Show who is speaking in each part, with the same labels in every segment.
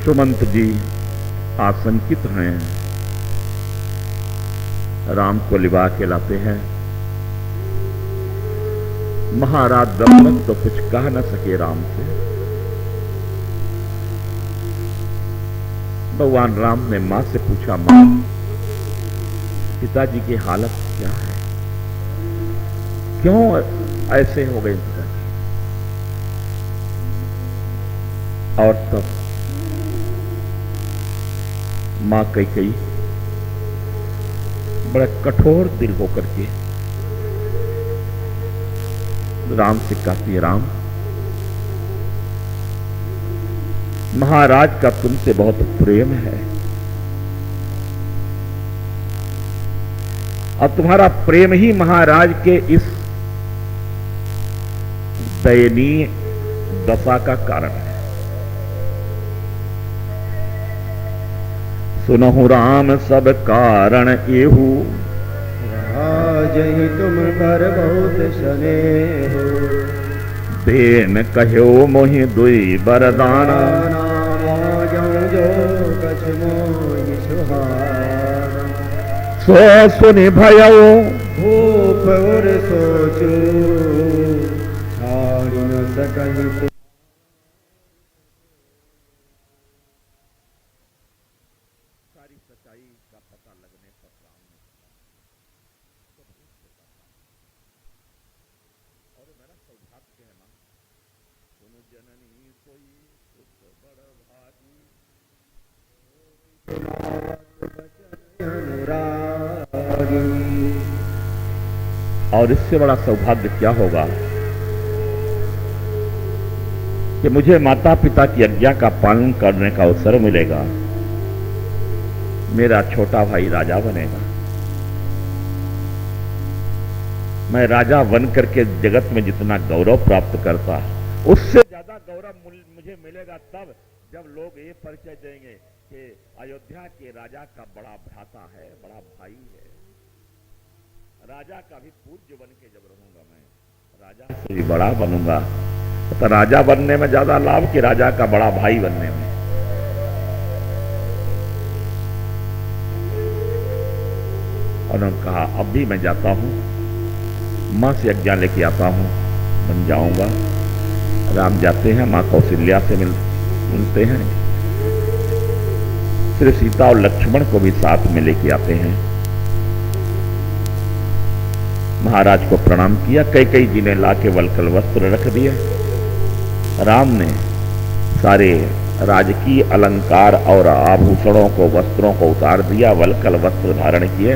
Speaker 1: सुमंत जी आशंकित हैं, राम को लिवा के लाते हैं। महाराज दशरथ तो कुछ कह न सके राम से। भगवान राम ने मां से पूछा, मां पिताजी की हालत क्या है, क्यों ऐसे हो गए पिताजी? और तब मां कैकेयी बड़ा कठोर दिल होकर के राम से कहती है, राम महाराज का तुमसे बहुत प्रेम है और तुम्हारा प्रेम ही महाराज के इस दयनीय दशा का कारण है। सुनहु राम सब कारण एहू,
Speaker 2: राजहि तुम पर बहुत स्नेह।
Speaker 1: देन कहो मोहि दुई बरदाना,
Speaker 2: जो कछ मोहि सुहाना।
Speaker 1: सो सुनि भयऊ
Speaker 2: भूप और सोचू, छाड़ न सकहि।
Speaker 1: सारी सच्चाई का पता लगने पर राम ने और मेरा सौभाग्य है मां, सुन जननी सोई सुख बड़ भागी, और इससे बड़ा सौभाग्य क्या होगा कि मुझे माता पिता की आज्ञा का पालन करने का अवसर मिलेगा। मेरा छोटा भाई राजा बनेगा, मैं राजा बन करके जगत में जितना गौरव प्राप्त करता उससे ज्यादा गौरव मुझे मिलेगा तब जब लोग ये परिचय देंगे कि अयोध्या के राजा का बड़ा भ्राता है, बड़ा भाई है। राजा का भी पूज्य बन के जब रहूंगा, मैं राजा से भी बड़ा बनूंगा, तो राजा बनने में ज्यादा लाभ कि राजा का बड़ा भाई बनने में। उन्होंने कहा, अब भी मैं जाता हूं, मां से आज्ञा लेके आता हूं, बन जाऊंगा। राम जाते हैं, मां कौशल्या से मिलते हैं, श्री सीता और लक्ष्मण को भी साथ में लेके आते हैं। महाराज को प्रणाम किया, कैकेयी जी ने लाके वल्कल वस्त्र रख दिए। राम ने सारे राजकीय अलंकार और आभूषणों को, वस्त्रों को उतार दिया, वल्कल वस्त्र धारण किए।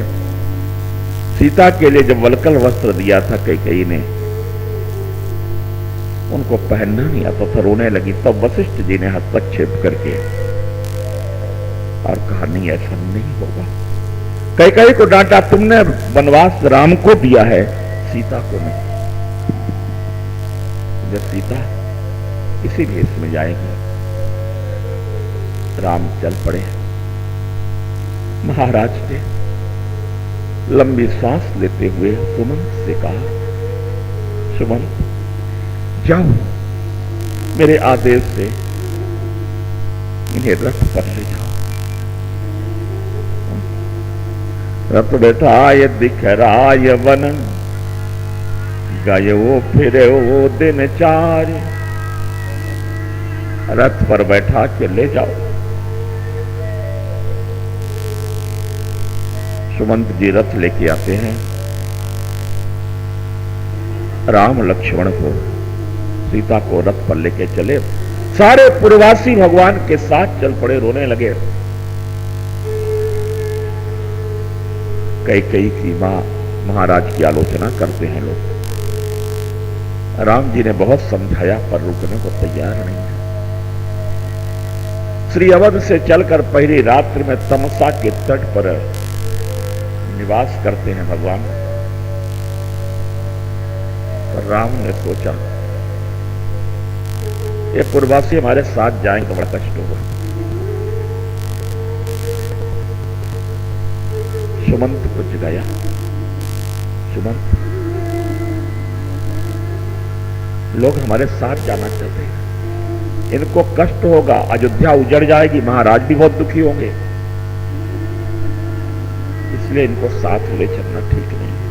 Speaker 1: सीता के लिए जब वल्कल वस्त्र दिया था कैकेयी ने, उनको पहनना नहीं आता था, रोने लगी। तब वशिष्ठ जी ने हस्तक्षेप करके और कहा, नहीं ऐसा नहीं होगा। कैकेयी को डांटा, तुमने वनवास राम को दिया है, सीता को नहीं। जब सीता इसी भेष में जाएगी, राम चल पड़े। महाराज ने लंबी सांस लेते हुए सुमंत से कहा, सुमंत जाओ, मेरे आदेश से इन्हें रथ पर ले जाओ। रथ बैठाय दिखराय वन, गयो फिरे वो दिन चार। रथ पर बैठा के ले जाओ। सुमंत जी रथ लेके आते हैं, राम लक्ष्मण को, सीता को रथ पर लेके चले। सारे पुरवासी भगवान के साथ चल पड़े, रोने लगे। कैकेयी की मां महाराज की आलोचना करते हैं लोग। राम जी ने बहुत समझाया पर रुकने को तैयार नहीं है। श्री अवध से चलकर पहली रात्रि में तमसा के तट पर निवास करते हैं भगवान। पर राम ने सोचा, ये पूर्वासी हमारे साथ जाएंगे तो बड़ा कष्ट होगा। सुमंत को जगाया, सुमंत लोग हमारे साथ जाना चाहते हैं, इनको कष्ट होगा, अयोध्या उजड़ जाएगी, महाराज भी बहुत दुखी होंगे, इसलिए इनको साथ ले चलना ठीक नहीं है।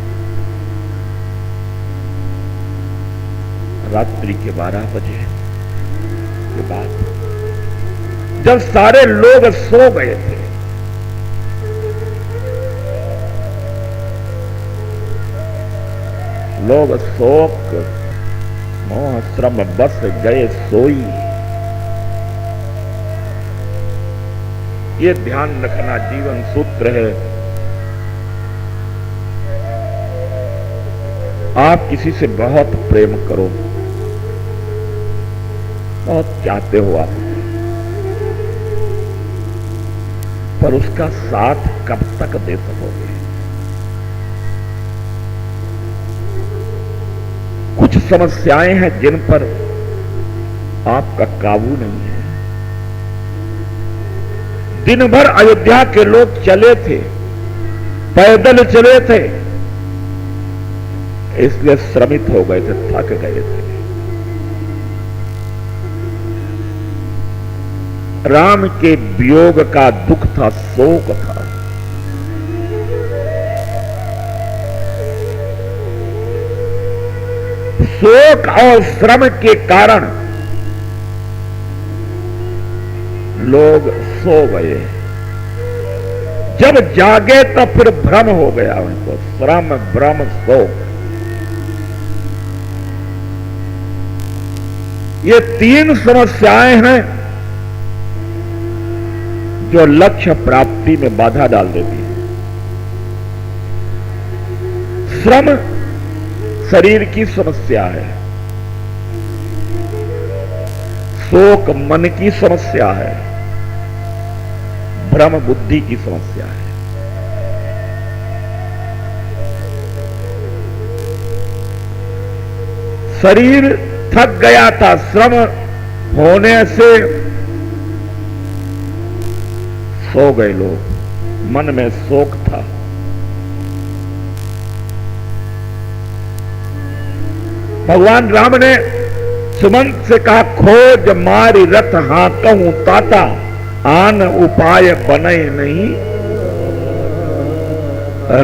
Speaker 1: रात्रि के 12 बजे के बाद जब सारे लोग सो गए थे, लोग शोक मोह श्रम बस गए सोई, ये ध्यान रखना जीवन सूत्र है। आप किसी से बहुत प्रेम करो, बहुत चाहते हो आप, पर उसका साथ कब तक दे सकोगे? कुछ समस्याएं हैं जिन पर आपका काबू नहीं है। दिन भर अयोध्या के लोग चले थे, पैदल चले थे, इसलिए श्रमित हो गए थे, थक गए थे। राम के वियोग का दुख था, शोक था। शोक और श्रम के कारण लोग सो गए। जब जागे तब फिर भ्रम हो गया उनको, श्रम भ्रम शोक, ये 3 समस्याएं हैं जो लक्ष्य प्राप्ति में बाधा डाल देती है। श्रम शरीर की समस्या है, शोक मन की समस्या है, भ्रम बुद्धि की समस्या है। शरीर थक गया था, श्रम होने से सो गए लोग, मन में शोक था। भगवान राम ने सुमंत से कहा, खोज मारी रथ हाँकहूं ताता, आन उपाय बने नहीं।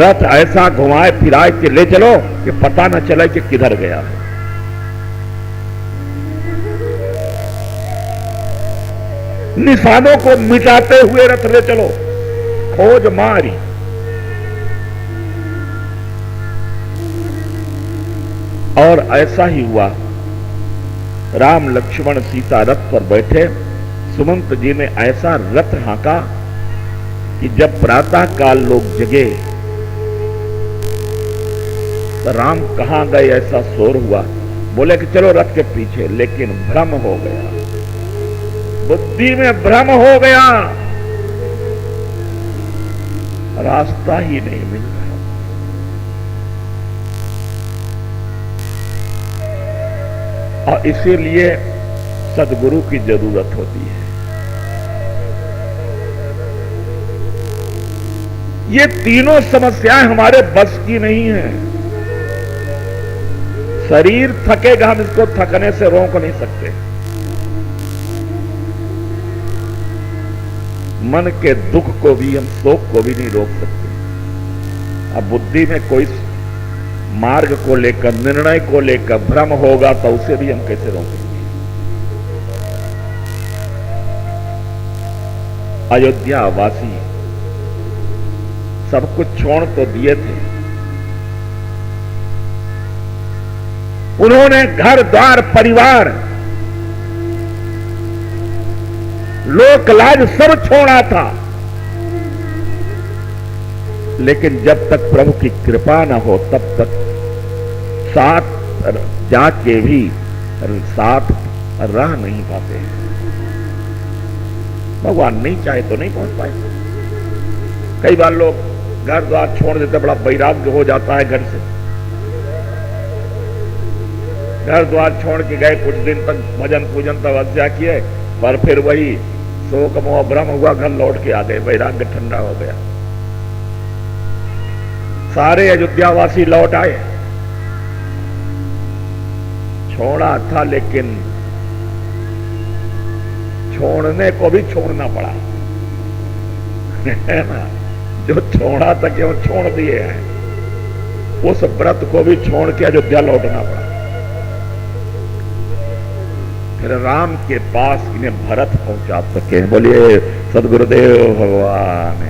Speaker 1: रथ ऐसा घुमाए फिराए के ले चलो कि पता न चले कि किधर गया है। निशानों को मिटाते हुए रथ ले चलो, खोज मारी। और ऐसा ही हुआ। राम लक्ष्मण सीता रथ पर बैठे, सुमंत जी ने ऐसा रथ हाँका कि जब प्रातः काल लोग जगे तो राम कहां गए ऐसा शोर हुआ। बोले कि चलो रथ के पीछे, लेकिन भ्रम हो गया, बुद्धि में भ्रम हो गया, रास्ता ही नहीं मिल रहा। और इसीलिए सद्गुरु की जरूरत होती है। ये तीनों समस्याएं हमारे बस की नहीं है। शरीर थकेगा, हम इसको थकने से रोक नहीं सकते। मन के दुख को भी, हम शोक को भी नहीं रोक सकते। अब बुद्धि में कोई मार्ग को लेकर, निर्णय को लेकर भ्रम होगा तो उसे भी हम कैसे रोकेंगे? अयोध्या वासी सब कुछ छोड़ तो दिए थे, उन्होंने घर द्वार परिवार लोक लाज सब छोड़ा था, लेकिन जब तक प्रभु की कृपा न हो तब तक साथ जाके भी साथ रह नहीं पाते हैं। भगवान नहीं चाहे तो नहीं पहुंच पाए। कई बार लोग घर द्वार छोड़ देते, बड़ा वैराग्य हो जाता है घर से। घर द्वार छोड़ के गए, कुछ दिन तक भजन पूजन तपस्या किए, पर फिर वही शोक मोह भ्रम हुआ, घर लौट के आ गए, वैराग्य ठंडा हो गया। सारे अयोध्यावासी लौट आए, छोड़ा था लेकिन छोड़ने को भी छोड़ना पड़ा है ना। जो छोड़ा था कि वो छोड़ दिए हैं, उस व्रत को भी छोड़ के अयोध्या लौटना पड़ा। फिर राम के पास इन्हें भरत पहुंचा सके। बोलिए सदगुरुदेव भगवान।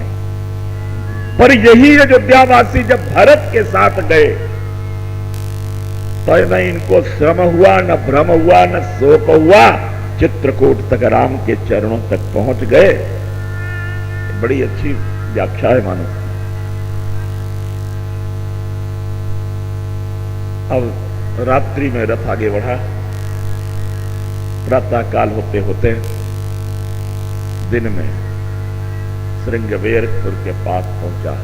Speaker 1: पर यही अयोध्यावासी जब भरत के साथ गए तो न इनको श्रम हुआ, न भ्रम हुआ, न शोक हुआ। चित्रकूट तक राम के चरणों तक पहुंच गए। बड़ी अच्छी व्याख्या है मानो। अब रात्रि में रथ आगे बढ़ा। प्रातः काल होते होते दिन में श्रृंगवेरपुर के पास पहुंचा।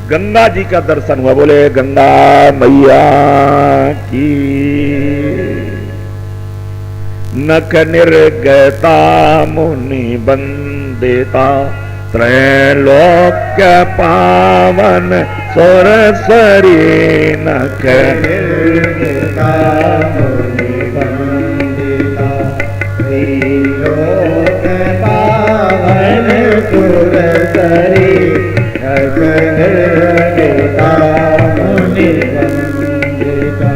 Speaker 1: गंगा जी का दर्शन हुआ। बोले गंगा मैया की। नख निर्गता मुनि बंदिता, त्रैलोक्य पावन सुरसरी। नख
Speaker 2: निर्गता मुनि बंदिता, त्रैलोक्य पावन सुरसरी। नख निर्गता मुनि बंदिता,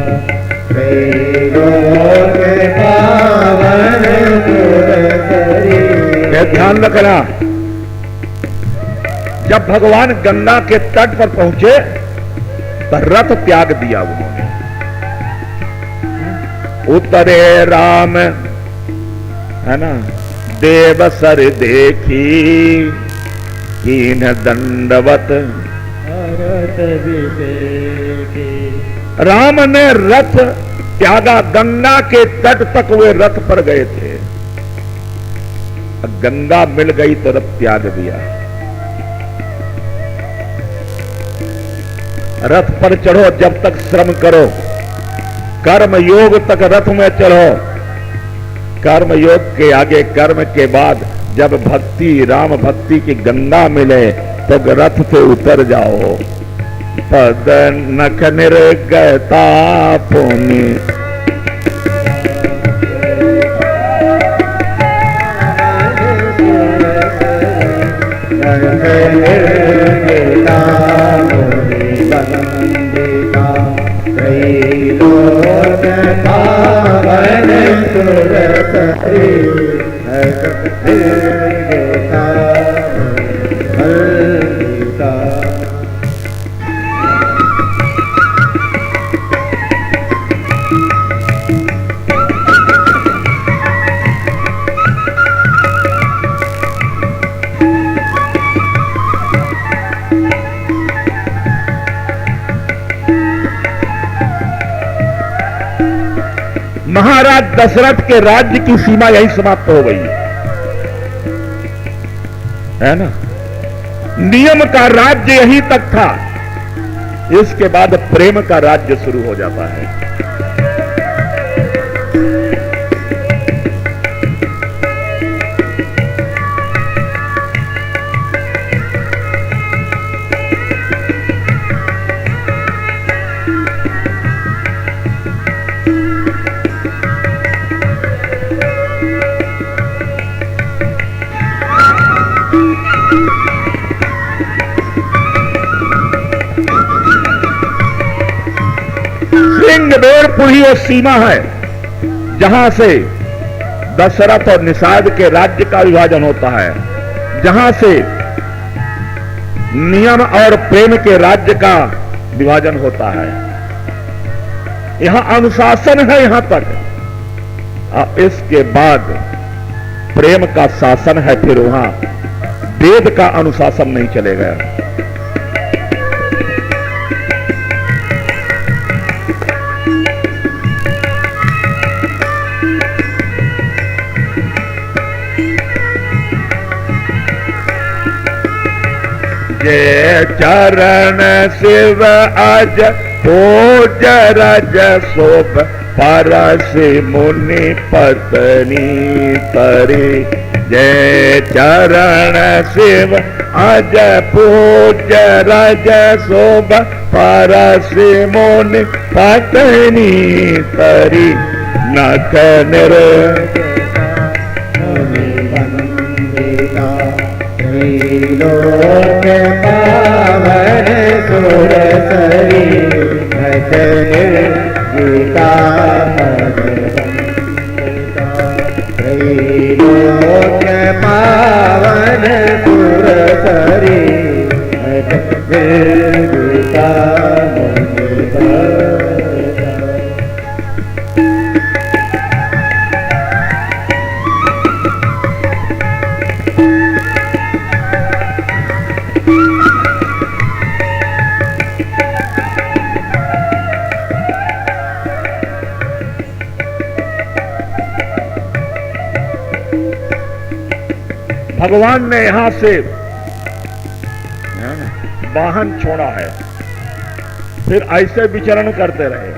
Speaker 2: त्रैलोक्य पावन सुरसरी।
Speaker 1: ध्यान रखना, जब भगवान गंगा के तट पर पहुंचे तो रथ त्याग दिया उन्होंने। उतरे राम, है ना, देव सर देखी, कीन दंडवत। राम ने रथ त्यागा। गंगा के तट तक वे रथ पर गए थे। गंगा मिल गई तो रथ त्याग दिया। रथ पर चढ़ो, जब तक श्रम करो। कर्म योग तक रथ में चढ़ो। कर्म योग के आगे, कर्म के बाद जब भक्ति, राम भक्ति की गंगा मिले तो रथ से उतर जाओ। पद नख निर्गता पुनि, महाराज दशरथ के राज्य की सीमा यही समाप्त हो गई है ना। नियम का राज्य यहीं तक था। इसके बाद प्रेम का राज्य शुरू हो जाता है। श्रृंगवेरपुर ही वो सीमा है जहां से दशरथ और निषाद के राज्य का विभाजन होता है, जहां से नियम और प्रेम के राज्य का विभाजन होता है। यहां अनुशासन है यहां तक। इसके बाद प्रेम का शासन है। फिर वहां वेद का अनुशासन नहीं चलेगा। जय चरण शिव अज भोज रज शोभ, परस मुनि पत्नी तरी। जय चरण शिव अज भोज रज शोभ, परस मुनि पत्नी तरी। नख निर
Speaker 2: लोक पावन सुर सरी गीता लोक पावन सुर सरी गीता
Speaker 1: भगवान ने यहां से वाहन छोड़ा है, फिर ऐसे विचरण करते रहे।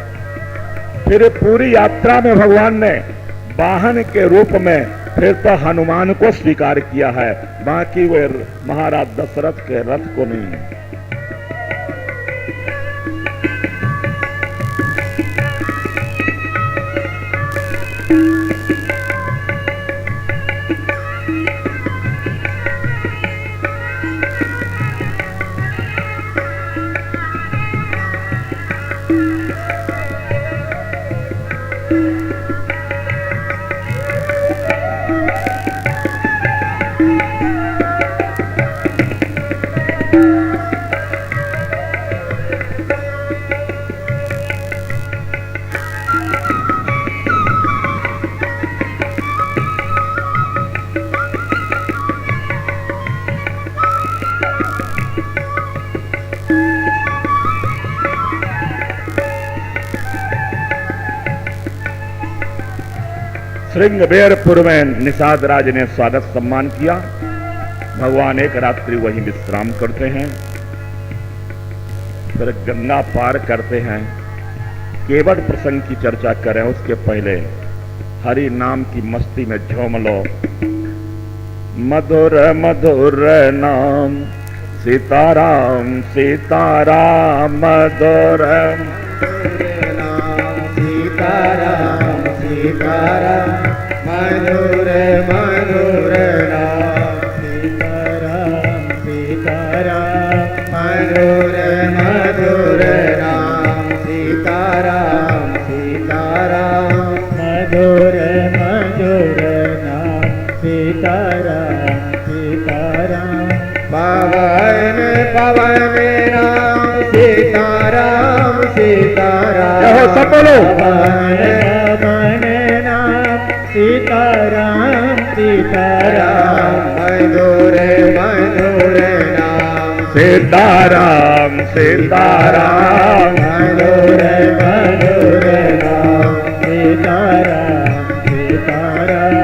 Speaker 1: फिर पूरी यात्रा में भगवान ने वाहन के रूप में फिर तो हनुमान को स्वीकार किया है, बाकी वे महाराज दशरथ के रथ को नहीं। श्रृंगबेरपुर में निषाद राज ने स्वागत सम्मान किया। भगवान एक रात्रि वहीं विश्राम करते हैं, फिर गंगा पार करते हैं। केवट प्रसंग की चर्चा करें उसके पहले हरि नाम की मस्ती में झूम लो। मधुर मधुर नाम सीताराम सीताराम, मधुर
Speaker 2: नाम सीताराम सीताराम, मधुर मधुर नाम सीताराम सीताराम, मधुर मधुर नाम सीताराम सीताराम, मधुर मधुर नाम सीताराम सीताराम, पवन पवन नाम सीताराम सीताराम,
Speaker 1: सब बोलो।
Speaker 2: पवन नाम सीताराम सीताराम, मधुर मधुर नाम
Speaker 1: सीताराम सीताराम,
Speaker 2: मधुर मधुर नाम सीताराम सीताराम,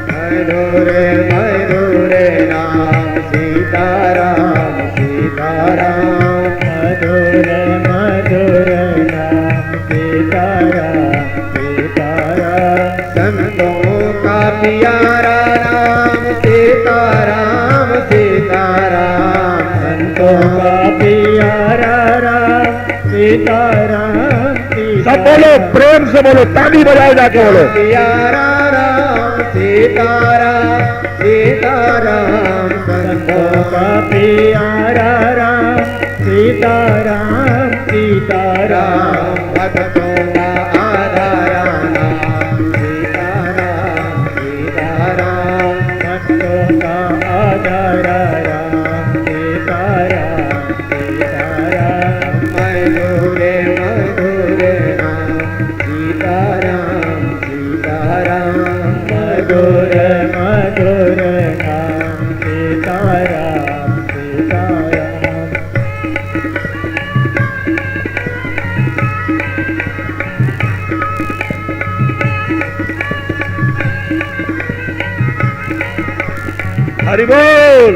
Speaker 2: मधुर मधुर नाम सीताराम सीताराम, मधुर मधुर नाम सीताराम सीताराम, संतों का प्यारा नाम सीताराम सीताराम, संतों का प्यारा नाम सीताराम सीताराम,
Speaker 1: सब बोलो, प्रेम से बोलो, ताली बजाए जाके बोलो।
Speaker 2: प्यारा राम सीताराम सीताराम, संतों का प्यारा राम सीताराम सीताराम, भक्तों का आधारा नाम सीताराम सीताराम, भक्तों का आधारा राम सीताराम सीताराम, मधुर मधुर नाम सीताराम सीताराम, मधुर मधुर नाम सीताराम सीताराम।
Speaker 1: हरि बोल।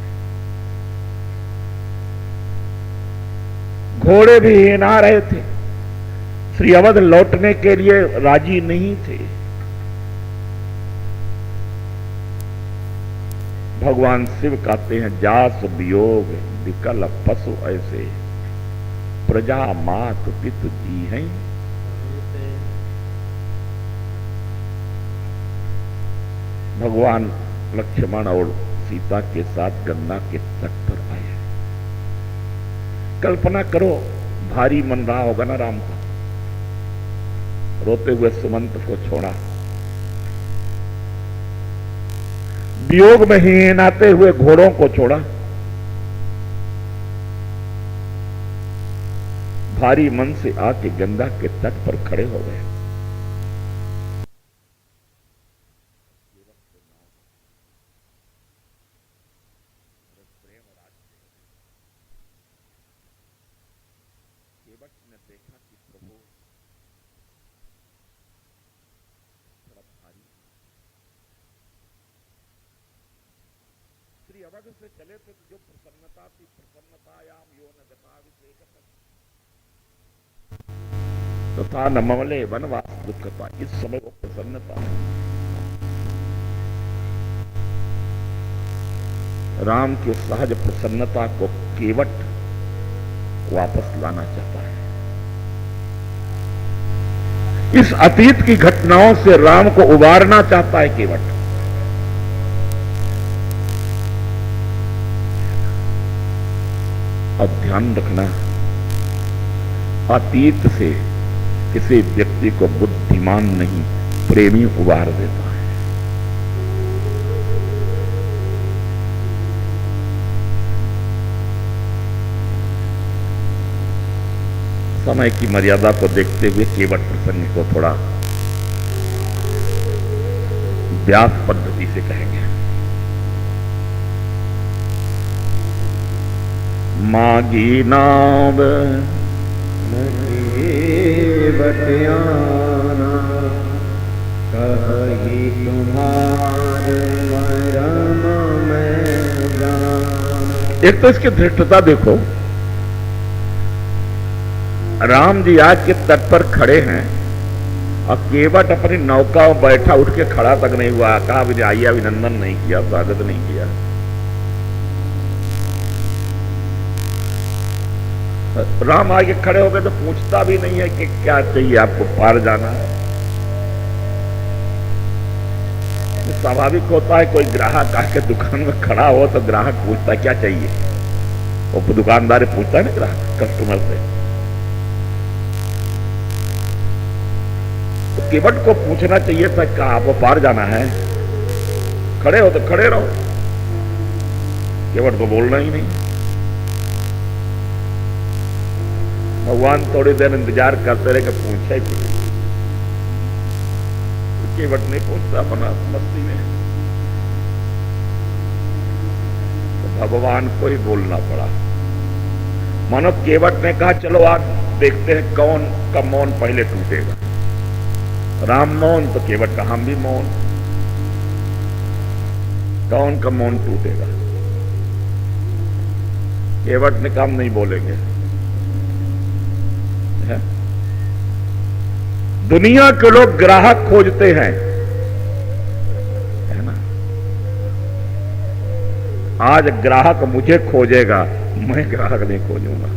Speaker 1: घोड़े भी हिना रहे थे, श्री अवध लौटने के लिए राजी नहीं थे। भगवान शिव कहते हैं, जास वियोग विकल पशु ऐसे, प्रजा मात पितु जी हैं। भगवान लक्ष्मण और सीता के साथ गंगा के तट पर आए। कल्पना करो, भारी मन रहा होगा ना राम का। रोते हुए सुमंत को छोड़ा, वियोग में हिनाते हुए घोड़ों को छोड़ा, भारी मन से आके गंगा के तट पर खड़े हो गए। ने देखा कि प्रभु थोड़ा भारी, श्री अवध से चले थे तो जो प्रसन्नता थी, प्रसन्नतायाम यो न गताभिषेक तथा न ममले वनवास दुखता, इस समय वो प्रसन्नता है। राम की सहज प्रसन्नता को केवट वापस लाना चाहता है। इस अतीत की घटनाओं से राम को उबारना चाहता है केवट। अब ध्यान रखना, अतीत से किसी व्यक्ति को बुद्धिमान नहीं, प्रेमी उबार देता है। समय की मर्यादा को देखते हुए केवट प्रसंग को थोड़ा व्यास पद्धति से कहेंगे। मागी नाव
Speaker 2: बटियाना कही तुम्हारे मरम में जाना।
Speaker 1: एक तो इसकी धृष्टता देखो, राम जी आज के तट पर खड़े हैं और केवट अपनी नौका में बैठा उठ के खड़ा तक नहीं हुआ, कहा विजय अभिनंदन नहीं किया, स्वागत नहीं किया। राम आगे खड़े हो गए तो पूछता भी नहीं है कि क्या चाहिए आपको, पार जाना है। स्वाभाविक होता है, कोई ग्राहक आके दुकान में खड़ा हो तो ग्राहक पूछता है क्या चाहिए, वो दुकानदार पूछता है ना ग्राहक कस्टमर से। तो केवट को पूछना चाहिए था कि आपको पार जाना है, खड़े हो तो खड़े रहो। केवट को बोलना ही नहीं। भगवान थोड़ी देर इंतजार करते रहे कि पूछे कि केवट नहीं पूछता अपना मस्ती में, तो भगवान को ही बोलना पड़ा। मानो केवट ने कहा चलो आज देखते हैं कौन का मौन पहले टूटेगा। राम मौन तो केवट का हम भी मौन, कौन का मौन टूटेगा। केवट ने कहा हम नहीं बोलेंगे। दुनिया के लोग ग्राहक खोजते हैं, है ना। आज ग्राहक मुझे खोजेगा, मैं ग्राहक नहीं खोजूंगा।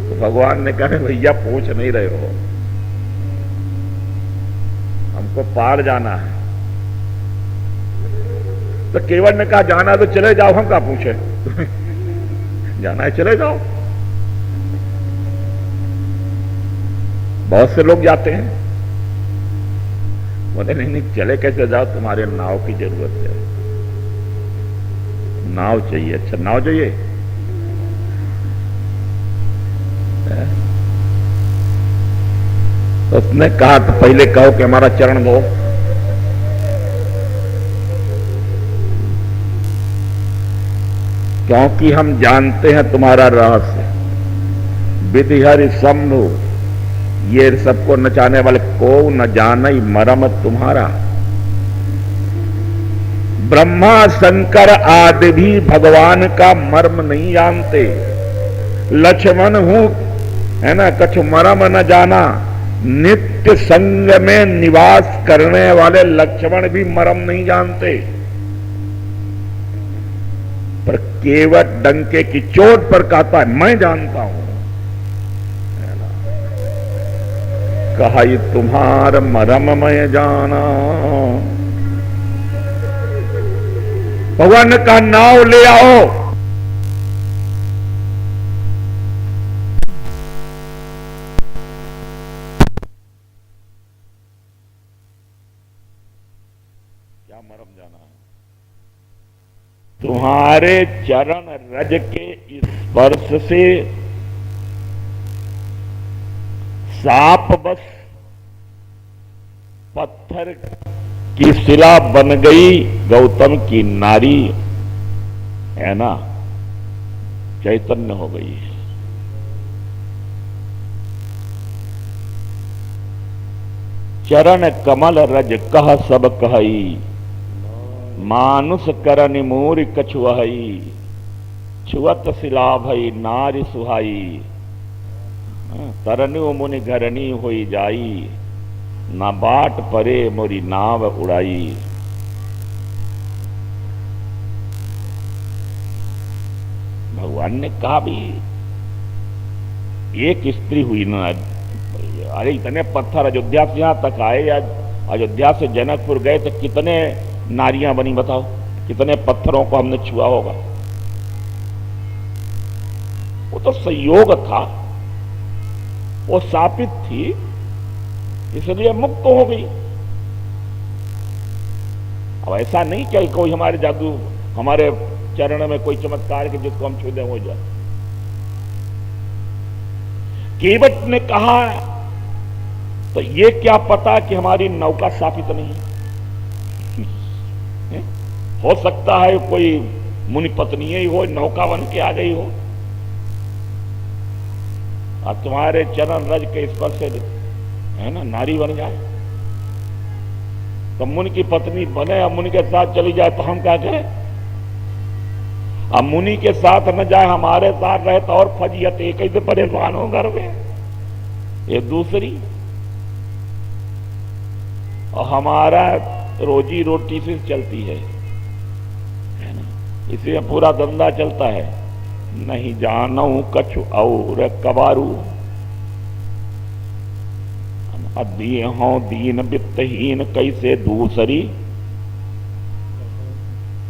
Speaker 1: तो भगवान ने कहा भैया पूछ नहीं रहे हो, हमको पार जाना है। तो केवट ने कहा जाना तो चले जाओ, हम क्या पूछे जाना है चले जाओ। बहुत से लोग जाते हैं, बोले नहीं नहीं चले कैसे जाओ, तुम्हारे नाव की जरूरत है, नाव चाहिए। अच्छा नाव चाहिए, तो उसने कहा तो पहले कहो कि हमारा चरण दो। क्योंकि हम जानते हैं तुम्हारा रहस्य, विधि हरि शंभु, ये सबको नचाने वाले को न जाने मरम तुम्हारा। ब्रह्मा शंकर आदि भी भगवान का मर्म नहीं जानते। लक्ष्मण हूं, है ना, कछु मर्म न जाना। नित्य संग में निवास करने वाले लक्ष्मण भी मर्म नहीं जानते, पर केवट डंके की चोट पर कहता है मैं जानता हूं। कहा ये तुम्हार मरम मैं जाना। भगवान ने कहा नाव ले आओ। क्या मरम जाना है? तुम्हारे चरण रज के स्पर्श से साप बस पत्थर की शिला बन गई गौतम की नारी, है ना, चैतन्य हो गई। चरण कमल रज कह सब कहई, मानुष करनि मूर कछुआई। छुअत शिला भई नारी सुहाई, तरनु मुनि घरनी होई जाई। ना बाट परे मोरी नाव उड़ाई। भगवान ने कहा भी एक स्त्री हुई ना, अरे इतने पत्थर अयोध्या से यहां तक आए, या अयोध्या से जनकपुर गए तो कितने नारियां बनी बताओ, कितने पत्थरों को हमने छुआ होगा। वो तो संयोग था, वो शापित थी, इसलिए मुक्त हो गई। अब ऐसा नहीं कि कोई हमारे जादू, हमारे चरण में कोई चमत्कार के जिसको हम छू दें हो जाए। केवट ने कहा तो ये क्या पता कि हमारी नौका शापित नहीं है? हो सकता है कोई मुनि पत्नी ही हो, नौका बन के आ गई हो, और तुम्हारे चरण रज के स्पर्श से, है ना, नारी बन जाए। तो मुनि की पत्नी बने और मुनि के साथ चली जाए तो हम क्या करें? अब मुनि के साथ न जाए, हमारे साथ रहे तो और फजीयत, एक ही से परेशान हो घर में, ये दूसरी। और हमारा रोजी रोटी से चलती है ना, इसी में पूरा धंधा चलता है। नहीं जानू कछु और कबारू, दिए हों दीन वित्तहीन कैसे दूसरी।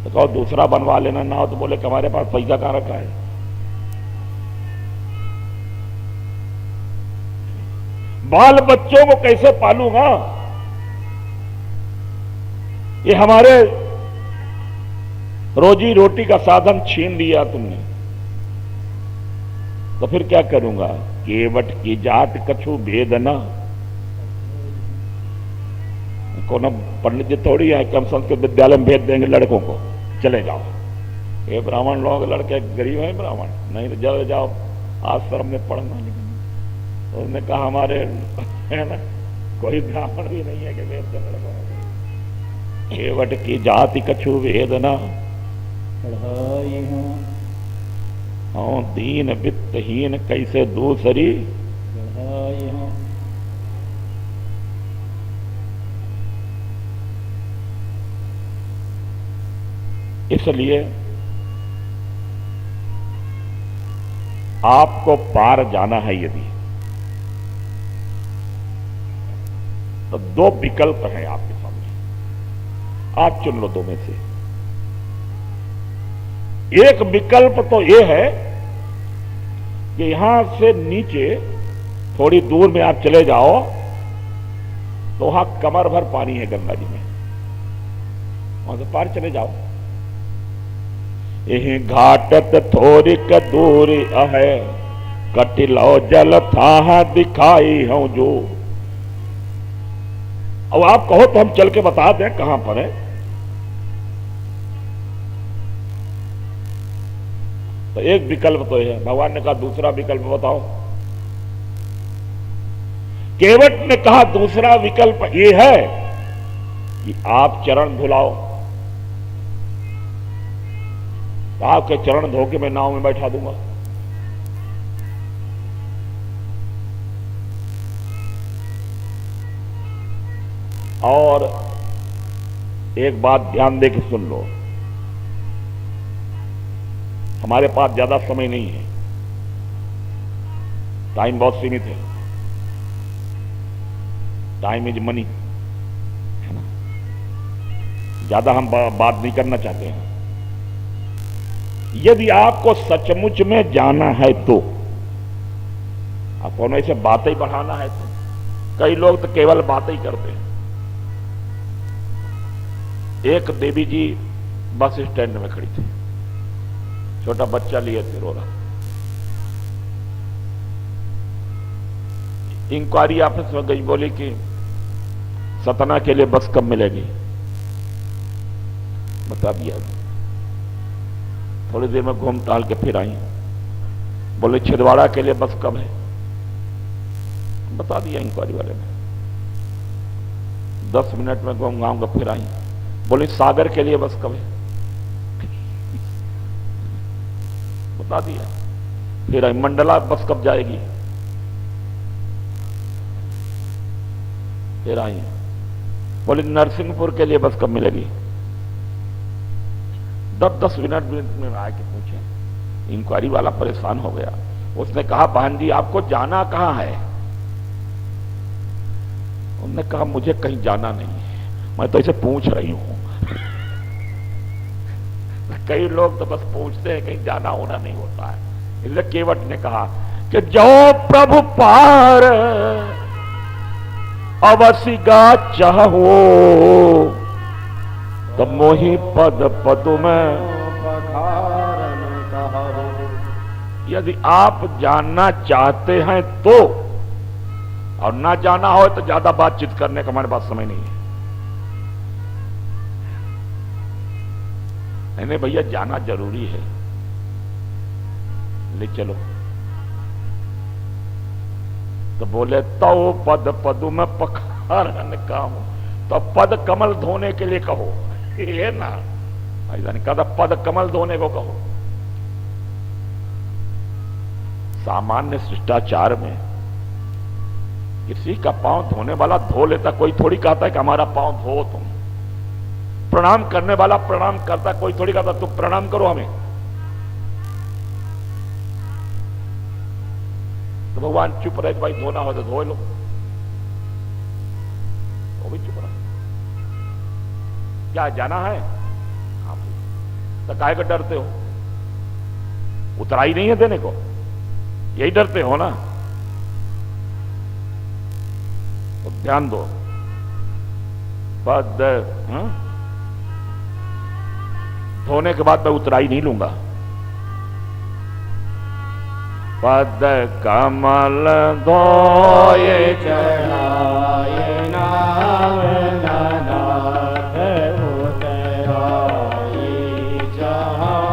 Speaker 1: तो कहो दूसरा बनवा लेना ना हो तो बोले कि हमारे पास पैसा कहां रखा है। बाल बच्चों को कैसे पालूंगा, ये हमारे रोजी रोटी का साधन छीन लिया तुमने, तो फिर क्या करूंगा। केवट की जात कछु भेद न, कौन पंडित जी थोड़ी है कि हम संस्कृत विद्यालय में भेज देंगे लड़कों को, चले जाओ। ये ब्राह्मण लोग लड़के गरीब हैं ब्राह्मण, नहीं तो जल्द जाओ आश्रम में पढ़ना। तो उसने कहा हमारे, है ना, कोई ब्राह्मण भी नहीं है कि भेज दे लड़कों को। केवट की जाति कछु भेद न, हाँ दीन वित्तहीन कैसे दूसरी। इसलिए आपको पार जाना है यदि, तो दो विकल्प हैं आपके सामने, आप चुन लो दो में से। एक विकल्प तो यह है कि यहां से नीचे थोड़ी दूर में आप चले जाओ तो वहां कमर भर पानी है गंगा जी में, वहां से पार चले जाओ। यही घाटत थोड़ी दूरी है, कटिलो जल था दिखाई हूं जो। अब आप कहो तो हम चल के बता दें कहां पर है। तो एक विकल्प तो है, भगवान ने कहा दूसरा विकल्प बताओ। केवट ने कहा दूसरा विकल्प यह है कि आप चरण धुलाओ, आपके चरण धो के मैं नाव में बैठा दूंगा। और एक बात ध्यान दे के सुन लो, हमारे पास ज्यादा समय नहीं है, टाइम बहुत सीमित है। टाइम इज मनी, है ना। ज्यादा हम बात नहीं करना चाहते हैं। यदि आपको सचमुच में जाना है तो, आपको ऐसे बातें ही बढ़ाना है तो, कई लोग तो केवल बातें ही करते हैं। एक देवी जी बस स्टैंड में खड़ी थी, छोटा बच्चा लिए थे, रो रहा। इंक्वायरी ऑफिस में गई, बोली कि सतना के लिए बस कब मिलेगी। बता दिया। थोड़ी देर में घूम टहल के फिर आई, बोले छिंदवाड़ा के लिए बस कब है। बता दिया इंक्वायरी वाले ने। 10 मिनट में घूम गाऊंगा, फिर आई, बोले सागर के लिए बस कब है। बता दिया। फिर आई, मंडला बस कब जाएगी। फिर आई, बोले नरसिंहपुर के लिए बस कब मिलेगी। 10-10 मिनट में आके पूछे। इंक्वायरी वाला परेशान हो गया। उसने कहा, बहन जी आपको जाना कहां है। उन्होंने कहा, मुझे कहीं जाना नहीं है, मैं तो इसे पूछ रही हूं। कई लोग तो बस पूछते हैं, कहीं जाना होना नहीं होता है। इसलिए केवट ने कहा कि जो प्रभु पार अवसी गा चाहो, तब मोहि पद पदु में। यदि आप जानना चाहते हैं तो, और ना जाना हो तो ज्यादा बातचीत करने का हमारे पास समय नहीं है। नहीं भैया, जाना जरूरी है, ले चलो। तो बोले तो पद पदु में पखारन कहूं, तो पद कमल धोने के लिए कहो, ये ना ऐसा नहीं कहा, पद कमल धोने को कहो। सामान्य शिष्टाचार में किसी का पांव धोने वाला धो लेता, कोई थोड़ी कहता है कि हमारा पांव धो तुम। प्रणाम करने वाला प्रणाम करता, कोई थोड़ी कहता तुम प्रणाम करो हमें। तो भगवान चुप रहे, भाई धोना हो तो धो लो, वो भी चुप रहा। क्या जाना है? हाँ, तो काहे को डरते हो? उतराई नहीं है देने को, यही डरते हो ना। तो ध्यान दो, पद धोने के बाद मैं उतराई नहीं लूंगा। पद कमल धोए
Speaker 2: चढ़ाए नाम नाथ उतराई जहाँ,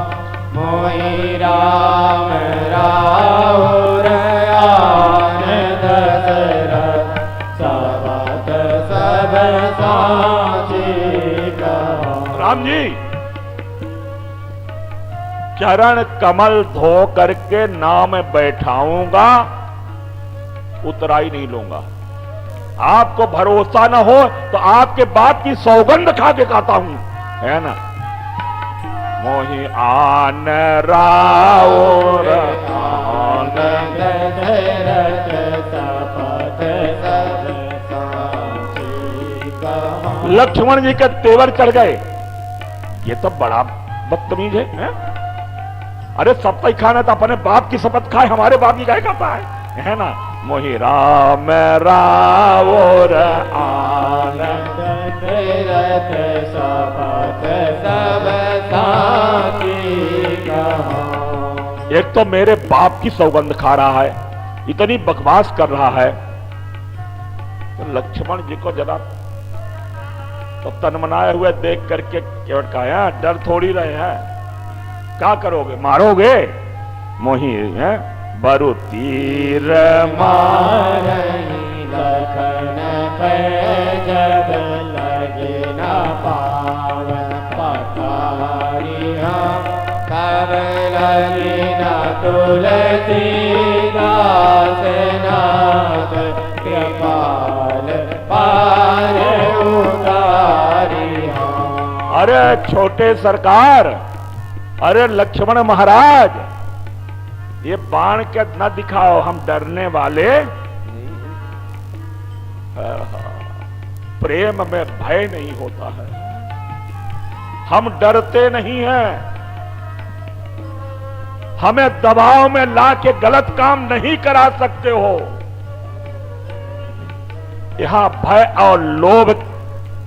Speaker 2: मोहि राम राहुर आन दशरथ सबत सब साची कहा।
Speaker 1: राम जी, चरण कमल धो करके नाम बैठाऊंगा, उतराई नहीं लूंगा। आपको भरोसा न हो तो आपके बात की सौगंध खा के कहता हूं, है ना। मोहि आन राउर आन
Speaker 2: दशरथ सबत सब साची कहा।
Speaker 1: लक्ष्मण जी के तेवर चढ़ गए। ये तो बड़ा बदतमीज है? अरे सप्ताह खाना तो अपने बाप की शपथ खाए, हमारे बाप की गाय खाता है ना। मोहि राम रावोर आनंद
Speaker 2: दशरथ सबत सब साची कहा।
Speaker 1: एक तो मेरे बाप की सौगंध खा रहा है, इतनी बकवास कर रहा है। तो लक्ष्मण जी को जरा तो तनमनाए हुए देख करके केवट कहा, डर थोड़ी रहे हैं, क्या करोगे, मारोगे। मोहि है बरु तीर
Speaker 2: मारही लखन पे जब लगे न पावन पठारिया, कब लगी न तुलसीदास नाथ कृपाल पार उतारी।
Speaker 1: अरे छोटे सरकार, अरे लक्ष्मण महाराज, ये बाण के न दिखाओ, हम डरने वाले प्रेम में भय नहीं होता है, हम डरते नहीं हैं, हमें दबाव में लाके गलत काम नहीं करा सकते हो। यहां भय और लोभ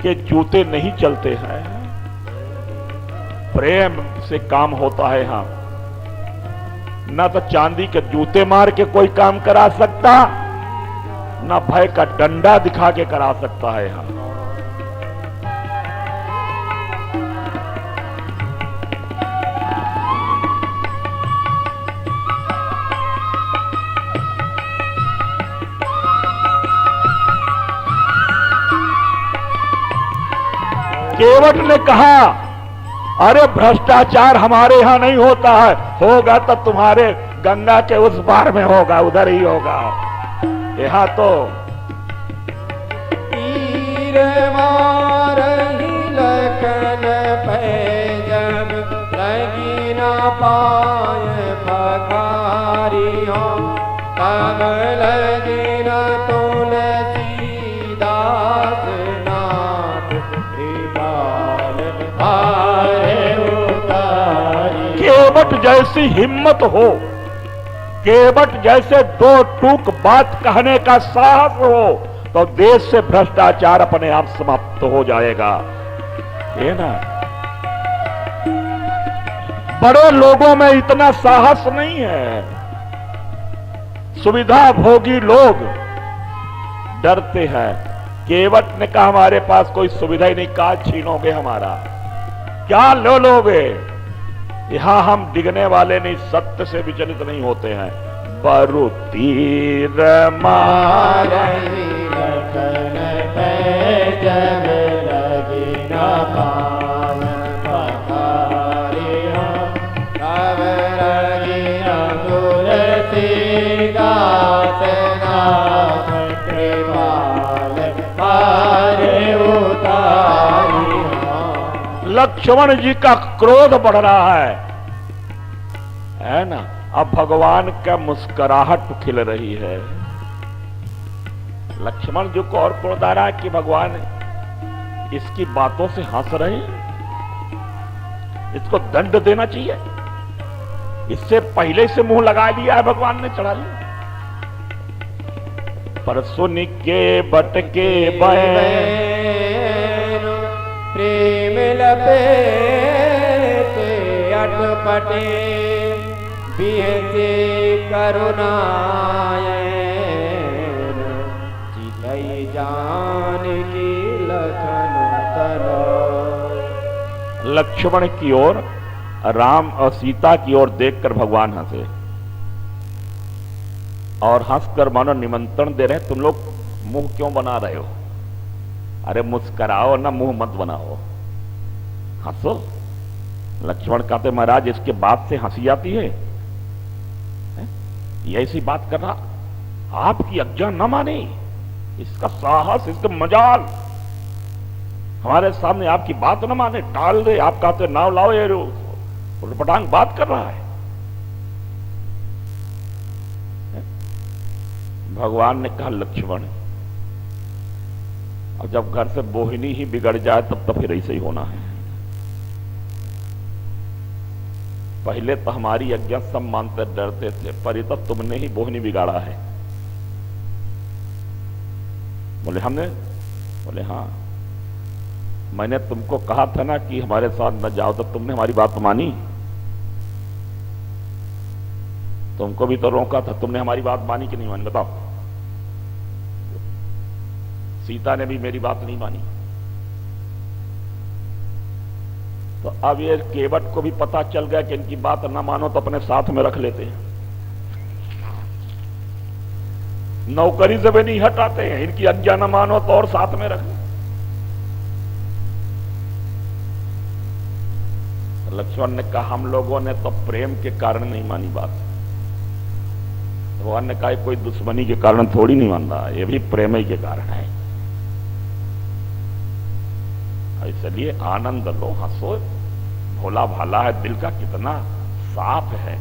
Speaker 1: के जूते नहीं चलते हैं, प्रेम से काम होता है। यहां ना तो चांदी के जूते मार के कोई काम करा सकता, ना भय का डंडा दिखा के करा सकता है। यहां केवट ने कहा, अरे भ्रष्टाचार हमारे यहां नहीं होता है, होगा तो तुम्हारे गंगा के उस पार में होगा, उधर ही होगा। यहां तो
Speaker 2: तीर मारही लखन पे जब लगी न पाए पखारियों, तब लगी न तुलसीदास नाथ कृपाल पार उतारी।
Speaker 1: केवट जैसी हिम्मत हो, केवट जैसे दो टूक बात कहने का साहस हो, तो देश से भ्रष्टाचार अपने आप समाप्त हो जाएगा। ये ना, बड़े लोगों में इतना साहस नहीं है, सुविधा भोगी लोग डरते हैं। केवट ने कहा, हमारे पास कोई सुविधा ही नहीं, कहा छीनोगे हमारा, क्या लो लोगे। यहां हम डिगने वाले नहीं, सत्य से विचलित नहीं होते हैं। बरु तीर
Speaker 2: मारही लखन पे जब लगी न पाए पखारियों, तब लगी न तुलसीदास नाथ कृपाल पार उतारी।
Speaker 1: लक्ष्मण जी का क्रोध बढ़ रहा है ना। अब भगवान का मुस्कुराहट खिल रही है। लक्ष्मण जी को और क्रोध आ रहा है कि भगवान इसकी बातों से हंस रहे हैं, इसको दंड देना चाहिए, इससे पहले से मुंह लगा लिया है भगवान ने, चढ़ा लिया। पर सुन के बटके
Speaker 2: प्रेम लपेटे अटपटे, बिहते करुणायन, चितई जान की लखन तनो।
Speaker 1: लक्ष्मण की ओर, राम और सीता की ओर देखकर भगवान हंसे और हंसकर मानो निमंत्रण दे रहे, तुम लोग मुंह क्यों बना रहे हो, अरे मुस्कुराओ ना, मुंह मत बनाओ, हंसो। लक्ष्मण कहते, महाराज इसके बात से हंसी आती है, ये ऐसी बात कर रहा, आपकी आज्ञा न माने, इसका साहस, इसका मजाल, हमारे सामने आपकी बात न माने, टाल दे। आप कहते नाव लाओ, ये उलपटांग बात कर रहा है। भगवान ने कहा, लक्ष्मण, और जब घर से बोहिनी ही बिगड़ जाए तब तो फिर ऐसे ही होना है। पहले तो हमारी आज्ञा सब मानते डरते थे, पर ये तो तुमने ही बोहिनी बिगाड़ा है। बोले हमने? बोले हाँ, मैंने तुमको कहा था ना कि हमारे साथ न जाओ, तो तुमने हमारी बात मानी? तुमको भी तो रोका था, तुमने हमारी बात मानी कि नहीं मानी, बताओ? सीता ने भी मेरी बात नहीं मानी। तो अब ये केवट को भी पता चल गया कि इनकी बात ना मानो तो अपने साथ में रख लेते हैं, नौकरी से भी नहीं हटाते हैं, इनकी आज्ञा न मानो तो और साथ में रख। लक्ष्मण ने कहा हम लोगों ने तो प्रेम के कारण नहीं मानी बात। भगवान ने कहा कोई दुश्मनी के कारण थोड़ी नहीं मान रहा, ये भी प्रेम ही के कारण है। इसलिए आनंद लो, हंसो, भोला भाला है, दिल का कितना साफ है।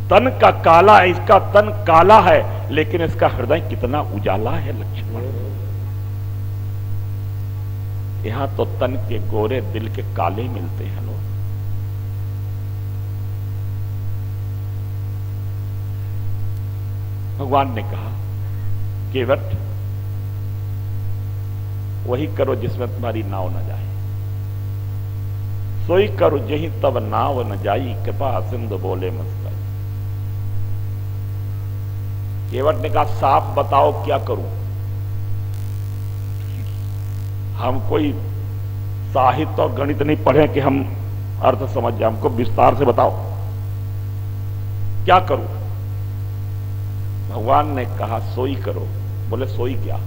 Speaker 1: तन का काला है, इसका तन काला है, लेकिन इसका हृदय कितना उजाला है लक्ष्मण। यहां तो तन के गोरे, दिल के काले मिलते हैं लोग। भगवान ने कहा केवट वही करो जिसमें तुम्हारी नाव न जाए, सोई करो जही तब नाव न जाई, कृपा सिंधु बोले मस्ताई। केवट ने कहा साफ बताओ क्या करूं। हम कोई साहित्य और गणित नहीं पढ़े कि हम अर्थ समझ जाए, हमको विस्तार से बताओ क्या करूं। भगवान ने कहा सोई करो। बोले सोई क्या?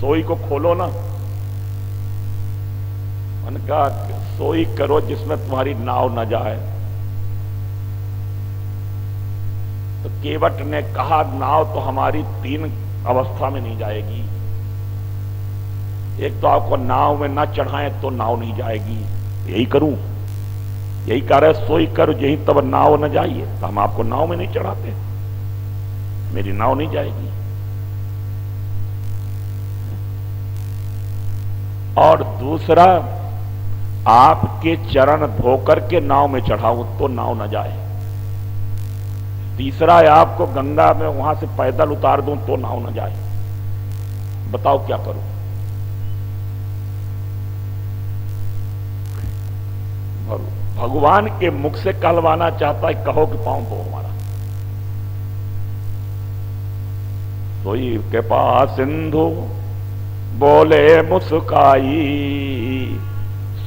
Speaker 1: सोई को खोलो ना। मैंने कहा सोई करो जिसमें तुम्हारी नाव न जाए। तो केवट ने कहा नाव तो हमारी 3 अवस्था में नहीं जाएगी। एक तो आपको नाव में ना चढ़ाएं तो नाव नहीं जाएगी, यही करूं, यही कह रहे सोई करो यही तब नाव न जाइए। तो हम आपको नाव में नहीं चढ़ाते, मेरी नाव नहीं जाएगी। और दूसरा आपके चरण धोकर के नाव में चढ़ाऊं तो नाव न जाए। तीसरा है आपको गंगा में वहां से पैदल उतार दूं तो नाव न जाए। बताओ क्या करूं। भगवान के मुख से कहलवाना चाहता है, कहो कि पांव धो हमारा। सोई के पास सिंधु बोले मुस्काई,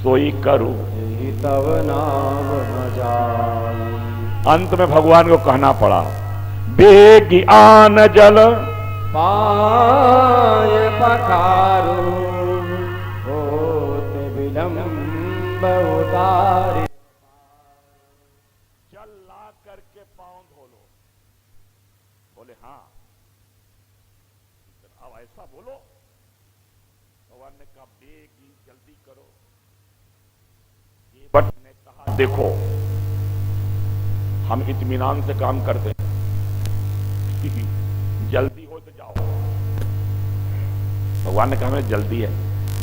Speaker 1: सोई करूं
Speaker 2: तब नाम न जाई।
Speaker 1: अंत में भगवान को कहना पड़ा बेगी आन जल
Speaker 2: पाय पखारू, होते विलंब उतारे।
Speaker 1: जल ला करके पांव धो लो। बोले हाँ। अब ऐसा बोलो। भगवान ने कहा बेगी जल्दी करो। केवट ने कहा देखो हम इत्मीनान से काम करते हैं, जल्दी हो तो जाओ। भगवान ने कहा हमें जल्दी है।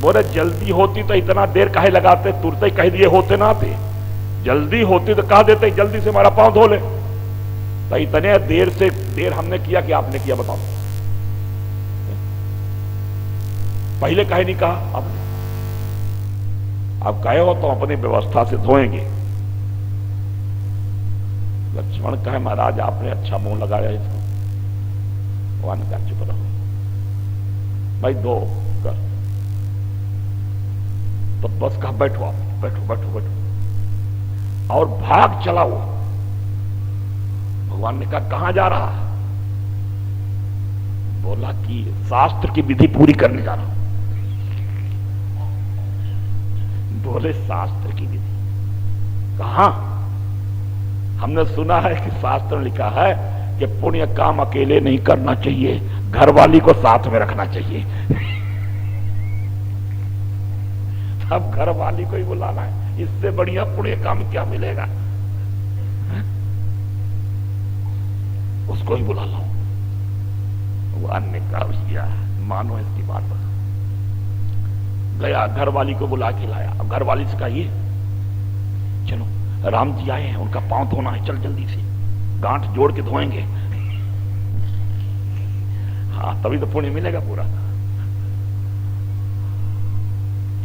Speaker 1: बोले जल्दी होती तो इतना देर काहे लगाते, तुरते ही कह दिए होते ना थे। जल्दी होती तो कह देते जल्दी से हमारा पांव धो ले। तो इतने देर से देर हमने किया कि आपने किया, बताओ। पहले काहे नहीं कहा आपने? आप कहे हो तो अपनी व्यवस्था से धोएंगे। लक्ष्मण कहे महाराज आपने अच्छा मुंह लगाया इसको। भगवान का चुप रहो भाई, दो कर। तो बस कहा बैठो आप, बैठो बैठो बैठो और भाग चलाओ। भगवान ने कहा कहां जा रहा? बोला कि शास्त्र की विधि पूरी करने जा रहा हूं। बोले शास्त्र की विधि कहां? हमने सुना है कि शास्त्र में लिखा है कि पुण्य काम अकेले नहीं करना चाहिए, घरवाली को साथ में रखना चाहिए। अब घरवाली को ही बुलाना है, इससे बढ़िया पुण्य काम क्या मिलेगा? उसको ही बुला लो। भगवान ने कहा भैया मानो इसकी बात। गया घरवाली को बुला के लाया। अब घरवाली से कहिए चलो राम जी आए हैं, उनका पांव धोना है, चल जल्दी से गांठ जोड़ के धोएंगे। हाँ तभी तो पुण्य मिलेगा पूरा।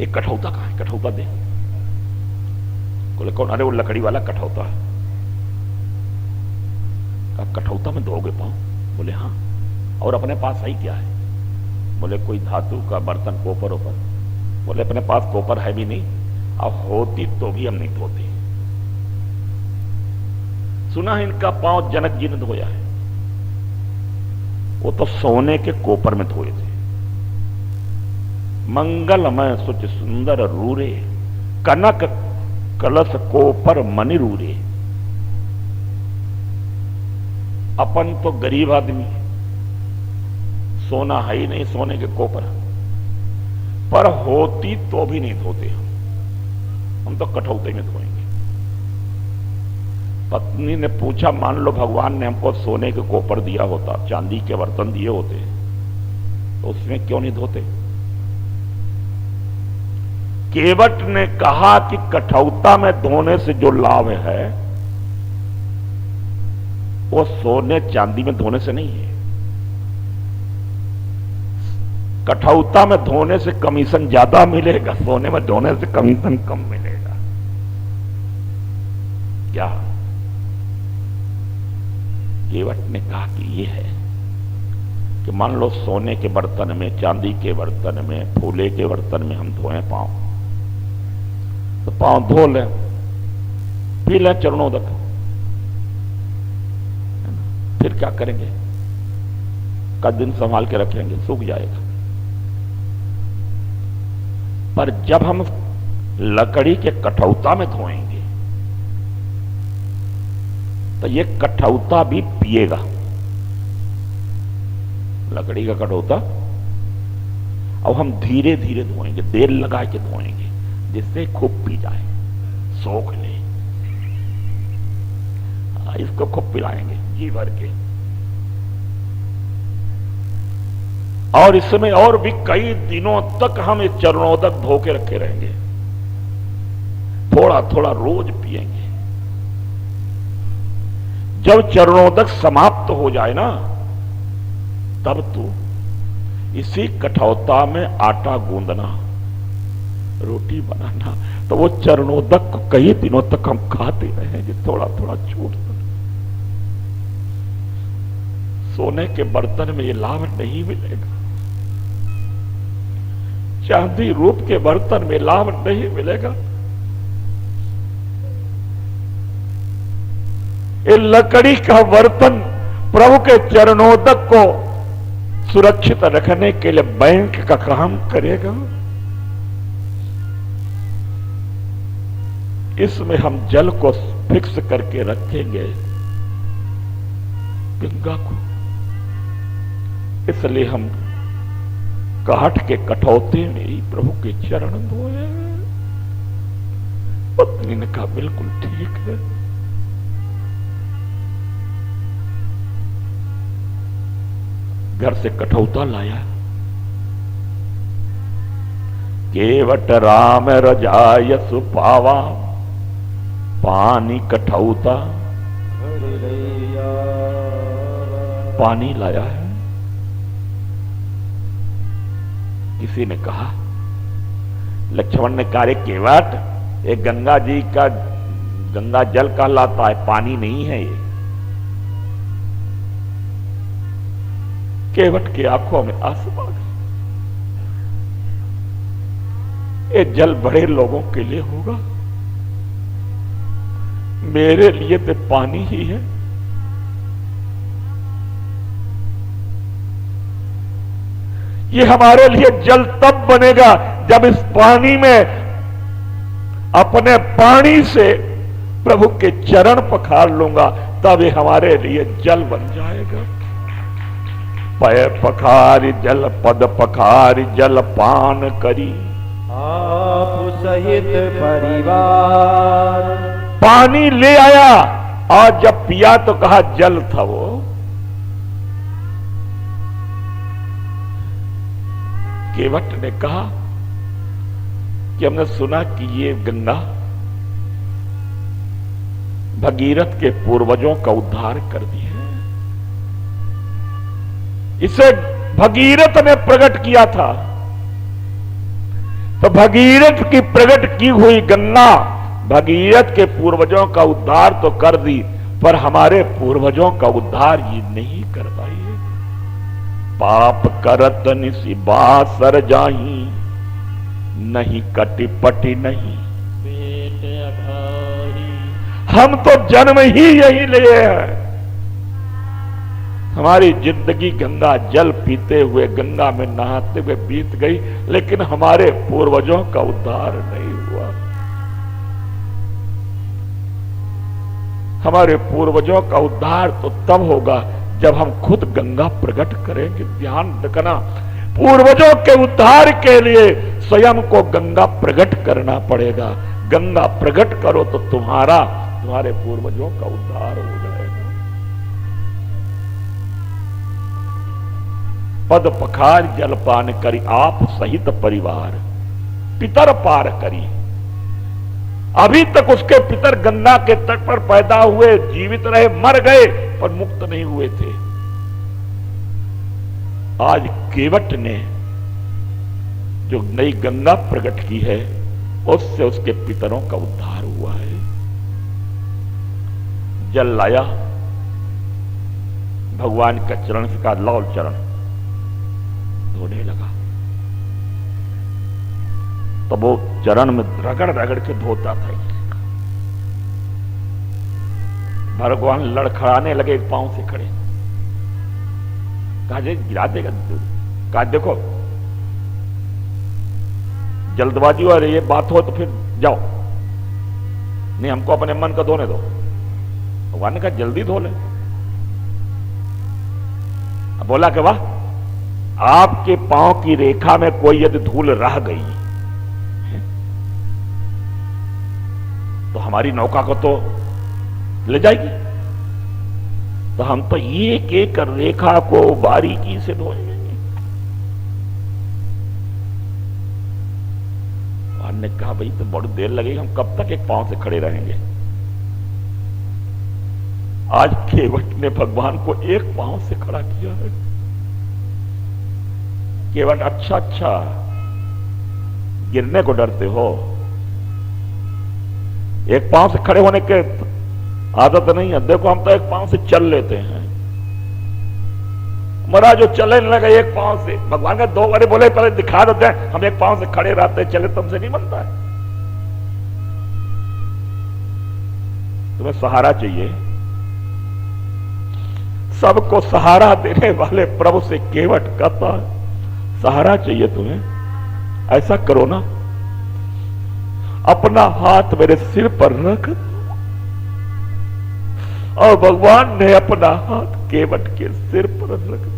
Speaker 1: एक कठौता कहां है? कठौता दे। बोले कौन? अरे वो लकड़ी वाला कठौता। कठौता में धोगे पांव? बोले हाँ। और अपने पास सही क्या है? बोले कोई धातु का बर्तन, कोपर ओपर। बोले अपने पास कोपर है भी नहीं, अब होती तो भी हम नहीं धोते। सुना है इनका पांव जनक जी ने धोया है, वो तो सोने के कोपर में धोए थे। मंगलमय सुच सुंदर रूरे, कनक कलश को पर मनिरूरे। अपन तो गरीब आदमी, सोना है ही नहीं, सोने के कोपर पर होती तो भी नहीं धोते हम तो कठौते में धोएंगे। पत्नी ने पूछा, मान लो भगवान ने हमको सोने के कोपर दिया होता, चांदी के बर्तन दिए होते, तो उसमें क्यों नहीं धोते? केवट ने कहा कि कठौता में धोने से जो लाभ है वो सोने चांदी में धोने से नहीं है। कठौता में धोने से कमीशन ज्यादा मिलेगा, सोने में धोने से कमीशन कम मिलेगा। क्या? केवट ने कहा कि ये है कि मान लो सोने के बर्तन में, चांदी के बर्तन में, फूले के बर्तन में हम धोएं पांव, तो पांव धो लें, पी लें चरणोदक, फिर क्या करेंगे? का दिन संभाल के रखेंगे, सूख जाएगा। पर जब हम लकड़ी के कठौता में धोएंगे तो ये कठौता भी पिएगा। लकड़ी का कठौता अब हम धीरे धीरे धोएंगे, देर लगा के धोएंगे, जिससे खूब पी जाए, सोख ले। इसको खूब पिलाएंगे जी भर के। और इसमें और भी कई दिनों तक हम ये चरणोदक धो के रखे रहेंगे, थोड़ा थोड़ा रोज पिएंगे। जब चरणोदक समाप्त हो जाए ना, तब तो इसी कठौता में आटा गूंदना, रोटी बनाना, तो वो चरणोदक को कई दिनों तक हम खाते रहेंगे, थोड़ा थोड़ा छूट। सोने के बर्तन में ये लाभ नहीं मिलेगा, चांदी रूप के बर्तन में लाभ नहीं मिलेगा। ये लकड़ी का बर्तन प्रभु के चरणोदक को सुरक्षित रखने के लिए बैंक का काम करेगा। इसमें हम जल को फिक्स करके रखेंगे, गंगा को। इसलिए हम काठ के कठौते में ही प्रभु के चरण धोए। पत्नी ने कहा, बिल्कुल ठीक है। घर से कठौता लाया, केवट राम रजाय सुपावा, पानी कठौता पानी लाया है। किसी ने कहा, लक्ष्मण ने कहा, केवट एक गंगा जी का गंगा जल कहलाता है, पानी नहीं है ये। केवट की आंखों में आंसू आ गए। ये जल बड़े लोगों के लिए होगा, मेरे लिए तो पानी ही है। ये हमारे लिए जल तब बनेगा जब इस पानी में अपने पानी से प्रभु के चरण पखार लूंगा, तब ये हमारे लिए जल बन जाएगा। पैर पखारी जल, पद पखारी जल पान करी,
Speaker 2: आप सहित परिवार।
Speaker 1: पानी ले आया और जब पिया तो कहा जल था वो। केवट ने कहा कि हमने सुना कि ये गंगा भगीरथ के पूर्वजों का उद्धार कर दी है, इसे भगीरथ ने प्रकट किया था। तो भगीरथ की प्रकट की हुई गंगा भगीरथ के पूर्वजों का उद्धार तो कर दी, पर हमारे पूर्वजों का उद्धार ये नहीं कर पाई। पाप करत निसी बासर जाही, नहीं कटी पटी नहीं पेट अघारी। हम तो जन्म ही यही लिए हैं, हमारी जिंदगी गंगा जल पीते हुए, गंगा में नहाते हुए बीत गई, लेकिन हमारे पूर्वजों का उद्धार नहीं हुआ। हमारे पूर्वजों का उद्धार तो तब होगा जब हम खुद गंगा प्रकट करेंगे। ध्यान रखना, पूर्वजों के उद्धार के लिए स्वयं को गंगा प्रकट करना पड़ेगा। गंगा प्रकट करो तो तुम्हारे पूर्वजों का उद्धार हो जाएगा। पद पखार जलपान करी आप सहित परिवार, पितर पार करी। अभी तक उसके पितर गंगा के तट पर पैदा हुए, जीवित रहे, मर गए पर मुक्त नहीं हुए थे। आज केवट ने जो नई गंगा प्रकट की है, उससे उसके पितरों का उद्धार हुआ है। जल लाया, भगवान का चरण से कहा लाओ चरण, धोने लगा। तब वो चरण में रगड़ रगड़ के धोता था। भगवान लड़खड़ाने लगे, एक पांव से खड़े। कहा गिरा देगा। कहा देखो जल्दबाजी हो रही है, बात हो तो फिर जाओ, नहीं हमको अपने मन का धोने दो। भगवान ने कहा जल्दी धो ले। अब बोला कि वाह, आपके पांव की रेखा में कोई यदि धूल रह गई तो हमारी नौका को तो ले जाएगी, तो हम तो एक एक रेखा को बारीकी से धोएंगे। ने कहा भाई तो बड़ी देर लगेगी, हम कब तक एक पांव से खड़े रहेंगे। आज केवट ने भगवान को एक पांव से खड़ा किया है। केवट अच्छा गिरने को डरते हो, एक पांव से खड़े होने के आदत नहीं है। देखो हम तो एक पांव से चल लेते हैं, महाराज जो चले लगे एक पांव से। भगवान का दो बारे बोले पहले दिखा देते हैं, हम एक पांव से खड़े रहते, चले तुमसे नहीं बनता है। तुम्हें सहारा चाहिए, सबको सहारा देने वाले प्रभु से केवट कहता है सहारा चाहिए तुम्हें, ऐसा करो ना, अपना हाथ मेरे सिर पर रख। और भगवान ने अपना हाथ केवट के सिर पर रख दिया।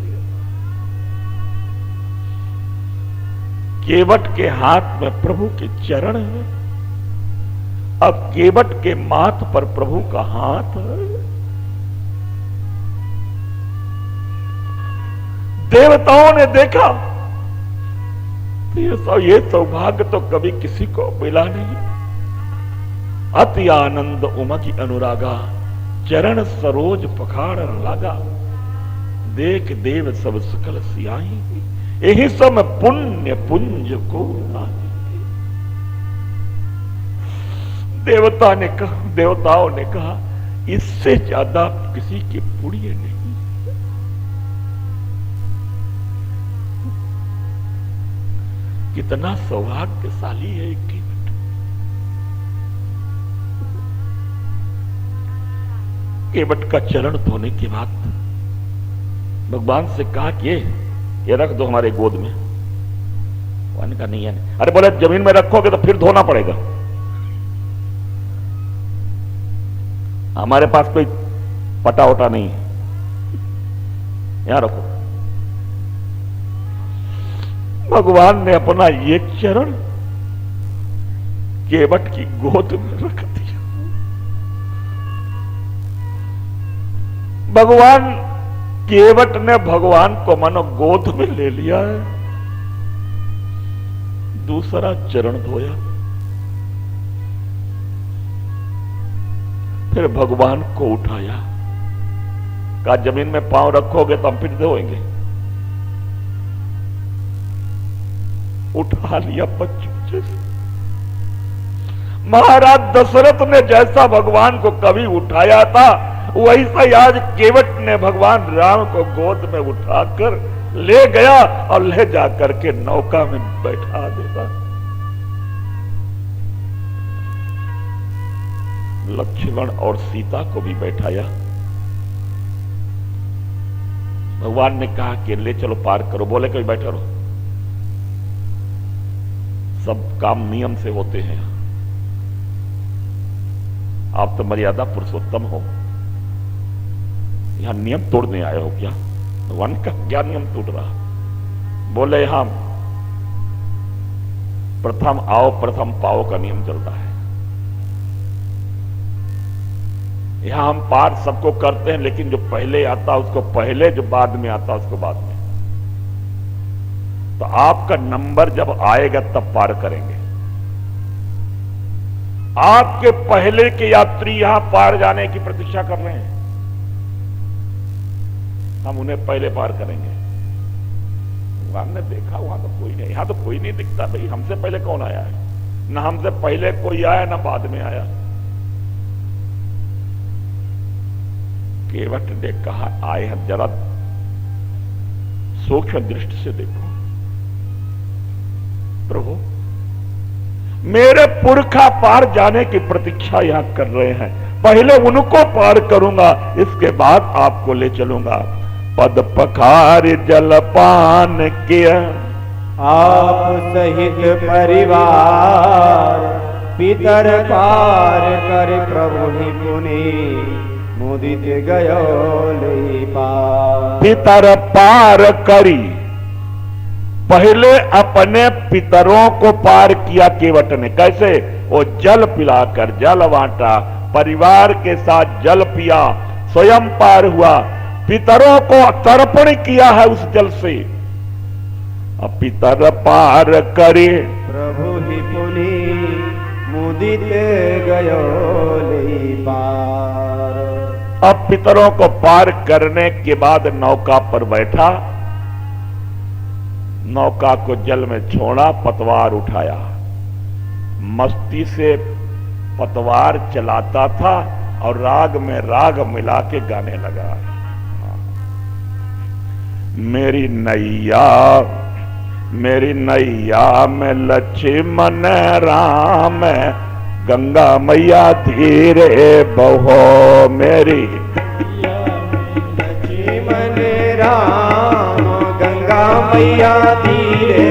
Speaker 1: केवट के हाथ में प्रभु के चरण है, अब केवट के माथ पर प्रभु का हाथ है। देवताओं ने देखा तो ये सौभाग्य तो कभी किसी को मिला नहीं। अति आनंद उमकी अनुरागा, चरण सरोज पखाड़ लागा। देख देव सब सकल सियाही, यही सब पुण्य पुंज को नाही। देवताओं ने कहा इससे ज्यादा किसी के पुण्य नहीं। कितना सौभाग्यशाली है केवट। केवट का चरण धोने के बाद भगवान से कहा कि ये रख दो हमारे गोद में। भगवान का नहीं है। अरे बोले जमीन में रखोगे तो फिर धोना पड़ेगा, हमारे पास कोई पटा वटा नहीं है, यहां रखो। भगवान ने अपना एक चरण केवट की गोद में रख दिया। भगवान केवट ने भगवान को मानो गोद में ले लिया है। दूसरा चरण धोया, फिर भगवान को उठाया, कहा जमीन में पांव रखोगे तो हम फिर धोएंगे। उठा लिया बच्चों जैसे। महाराज दशरथ ने जैसा भगवान को कभी उठाया था, वैसा ही आज केवट ने भगवान राम को गोद में उठाकर ले गया और ले जाकर के नौका में बैठा देगा। लक्ष्मण और सीता को भी बैठाया। भगवान ने कहा कि ले चलो पार करो। बोले कोई बैठा रहो, सब काम नियम से होते हैं, आप तो मर्यादा पुरुषोत्तम हो। यहां नियम तोड़ने आए हो क्या? वन का क्या नियम टूट रहा? बोले यहां प्रथम आओ प्रथम पाओ का नियम चलता है। यहां हम पार सबको करते हैं, लेकिन जो पहले आता उसको पहले, जो बाद में आता उसको बाद में। तो आपका नंबर जब आएगा तब पार करेंगे। आपके पहले के यात्री यहां पार जाने की प्रतीक्षा कर रहे हैं, हम उन्हें पहले पार करेंगे। हमने देखा वहां तो कोई नहीं, यहां तो कोई नहीं दिखता भाई। हमसे पहले कौन आया है? ना हमसे पहले कोई आया ना बाद में आया। केवट ने कहा आए हैं, जरा सूक्ष्म दृष्टि से देखो प्रभु, मेरे पुरखा पार जाने की प्रतीक्षा यहां कर रहे हैं, पहले उनको पार करूंगा, इसके बाद आपको ले चलूंगा। पद पखार जलपान किया
Speaker 2: आप सहित परिवार, पितर पार कर प्रभु ही पुनि, मुदित गयो लई पार।
Speaker 1: पितर पार करी, पहले अपने पितरों को पार किया केवट ने। कैसे? वो जल पिलाकर, जल बांटा, परिवार के साथ जल पिया, स्वयं पार हुआ, पितरों को तर्पण किया है उस जल से। अब पितर पार करे
Speaker 2: प्रभु ही पुनि, मुदित गयो लई पार।
Speaker 1: अब पितरों को पार करने के बाद नौका पर बैठा, नौका को जल में छोड़ा, पतवार उठाया, मस्ती से पतवार चलाता था और राग में राग मिला के गाने लगा। मेरी नैया में लक्ष्मण राम, गंगा मैया धीरे बहो। मेरी
Speaker 2: लक्ष्मण राम, गंगा मैया धीरे